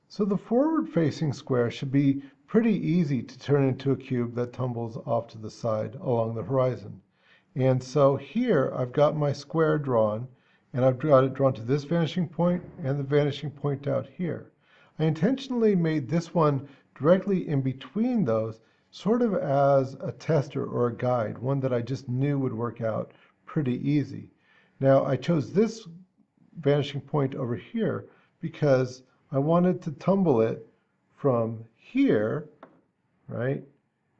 So the forward-facing square should be pretty easy to turn into a cube that tumbles off to the side along the horizon. And so here I've got my square drawn, and I've got it drawn to this vanishing point and the vanishing point out here. I intentionally made this one directly in between those, sort of as a tester or a guide, one that I just knew would work out pretty easy. Now I chose this vanishing point over here because I wanted to tumble it from here, right,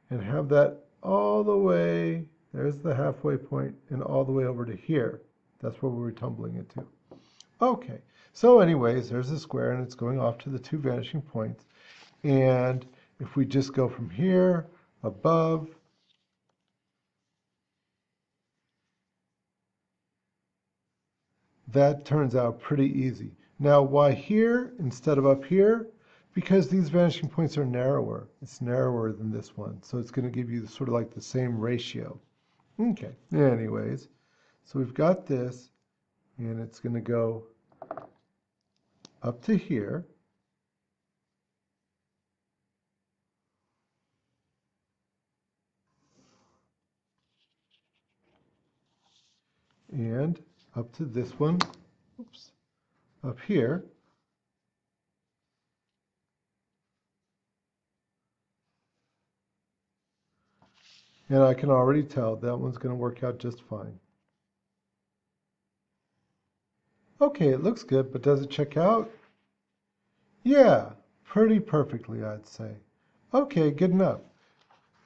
and have that all the way, there's the halfway point, and all the way over to here. That's where we were tumbling it to. Okay, so anyways, there's the square, and it's going off to the two vanishing points. And if we just go from here, above, that turns out pretty easy. Now, why here instead of up here? Because these vanishing points are narrower. It's narrower than this one, so it's going to give you sort of like the same ratio. Okay, anyways, so we've got this, and it's going to go up to here. And up to this one, oops, up here. And I can already tell that one's going to work out just fine. Okay, it looks good, but does it check out? Yeah, pretty perfectly, I'd say. Okay, good enough.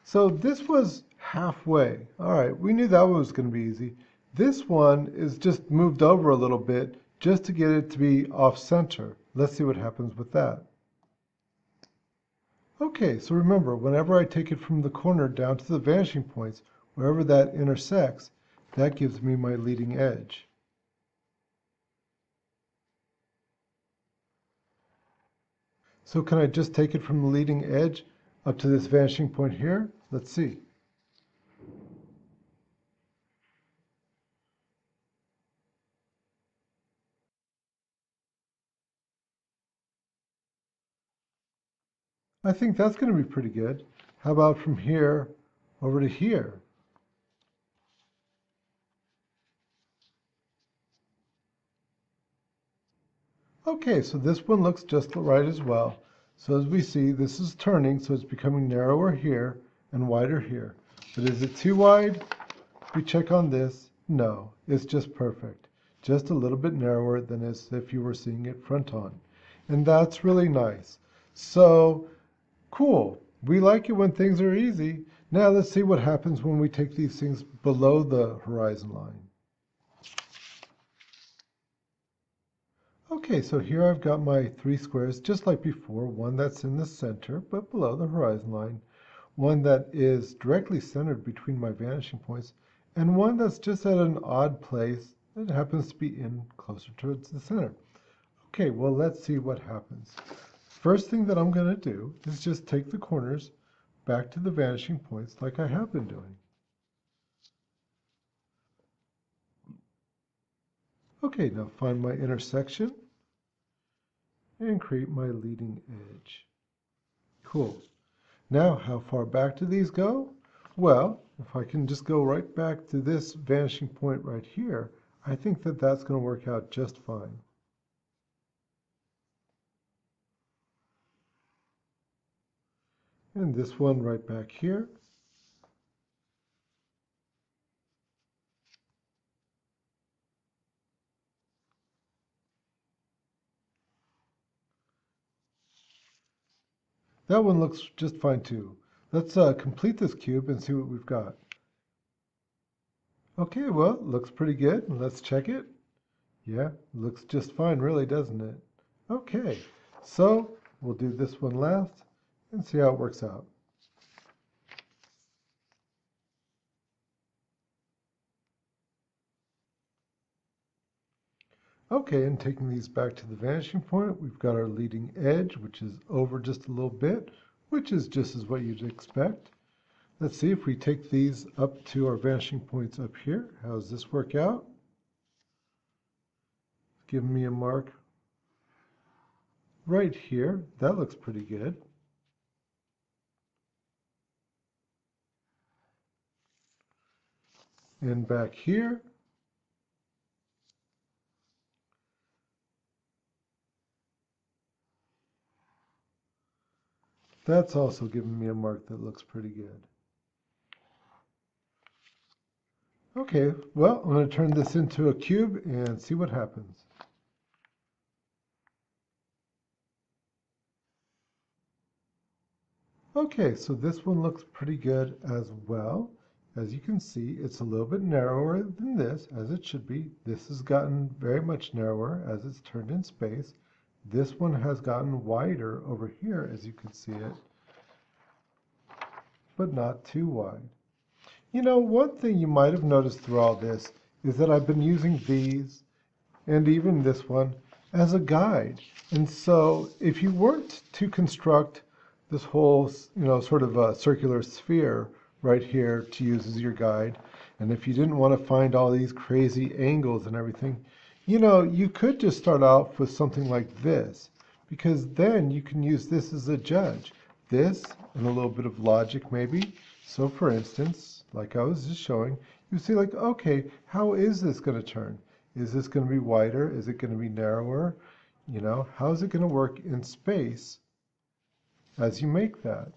So this was halfway. All right, we knew that one was going to be easy. This one is just moved over a little bit just to get it to be off center. Let's see what happens with that. Okay, so remember, whenever I take it from the corner down to the vanishing points, wherever that intersects, that gives me my leading edge. So can I just take it from the leading edge up to this vanishing point here? Let's see. I think that's going to be pretty good. How about from here over to here? Okay, so this one looks just right as well. So as we see, this is turning, so it's becoming narrower here and wider here. But is it too wide? If we check on this, no, it's just perfect. Just a little bit narrower than as if you were seeing it front on. And that's really nice. So, cool. We like it when things are easy. Now let's see what happens when we take these things below the horizon line. Okay, so here I've got my three squares just like before, one that's in the center but below the horizon line, one that is directly centered between my vanishing points, and one that's just at an odd place that happens to be in closer towards the center. Okay, well, let's see what happens. First thing that I'm going to do is just take the corners back to the vanishing points like I have been doing. Okay, now find my intersection and create my leading edge. Cool. Now, how far back do these go? Well, if I can just go right back to this vanishing point right here, I think that that's going to work out just fine. And this one right back here. That one looks just fine too. Let's complete this cube and see what we've got. Okay, well, looks pretty good. Let's check it. Yeah, looks just fine, really, doesn't it? Okay, so we'll do this one last and see how it works out. Okay, and taking these back to the vanishing point, we've got our leading edge, which is over just a little bit, which is just as what you'd expect. Let's see if we take these up to our vanishing points up here. How does this work out? Give me a mark. right here. That looks pretty good. And back here. That's also giving me a mark that looks pretty good. Okay, well, I'm going to turn this into a cube and see what happens. Okay, so this one looks pretty good as well. As you can see, it's a little bit narrower than this, as it should be. This has gotten very much narrower as it's turned in space. This one has gotten wider over here, as you can see it, but not too wide. You know, one thing you might have noticed through all this is that I've been using these and even this one as a guide. And so if you weren't to construct this whole, sort of a circular sphere right here to use as your guide, and if you didn't want to find all these crazy angles and everything, you could just start off with something like this, because then you can use this as a judge. This and a little bit of logic maybe. So for instance, like I was just showing, you see like, okay, how is this going to turn? Is this going to be wider? Is it going to be narrower? How is it going to work in space as you make that?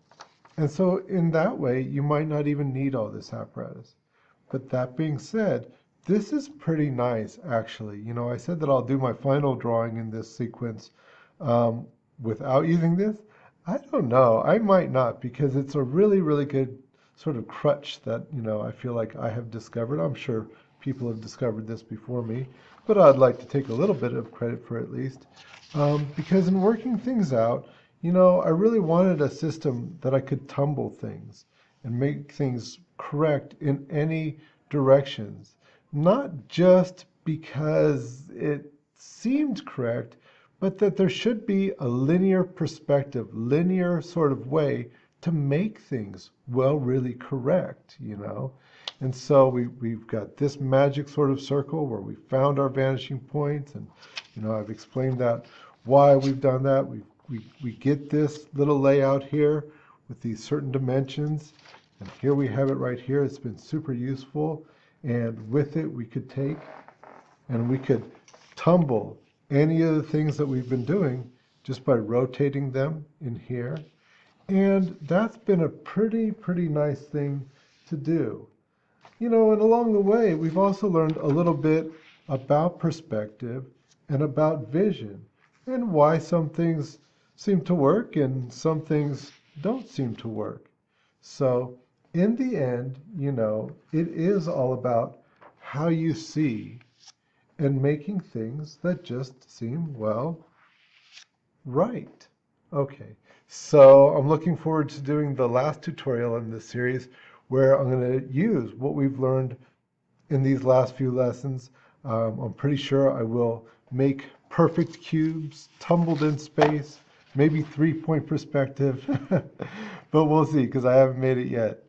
And so in that way, you might not even need all this apparatus. But that being said, this is pretty nice, actually. I said that I'll do my final drawing in this sequence without using this. I don't know. I might not, because it's a really, really good sort of crutch that, I feel like I have discovered. I'm sure people have discovered this before me, but I'd like to take a little bit of credit for it at least. Because in working things out, I really wanted a system that I could tumble things and make things correct in any directions. Not just because it seemed correct, but that there should be a linear perspective, linear sort of way to make things really correct. And so we've got this magic sort of circle where we found our vanishing point, and I've explained that why we've done that. We get this little layout here with these certain dimensions, and here we have it right here. It's been super useful, and with it we could take and we could tumble any of the things that we've been doing just by rotating them in here. And that's been a pretty nice thing to do. And along the way, we've also learned a little bit about perspective and about vision and why some things seem to work and some things don't seem to work. So in the end, it is all about how you see and making things that just seem, right. Okay, so I'm looking forward to doing the last tutorial in this series where I'm going to use what we've learned in these last few lessons. I'm pretty sure I will make perfect cubes, tumbled in space, maybe 3-point perspective, but we'll see because I haven't made it yet.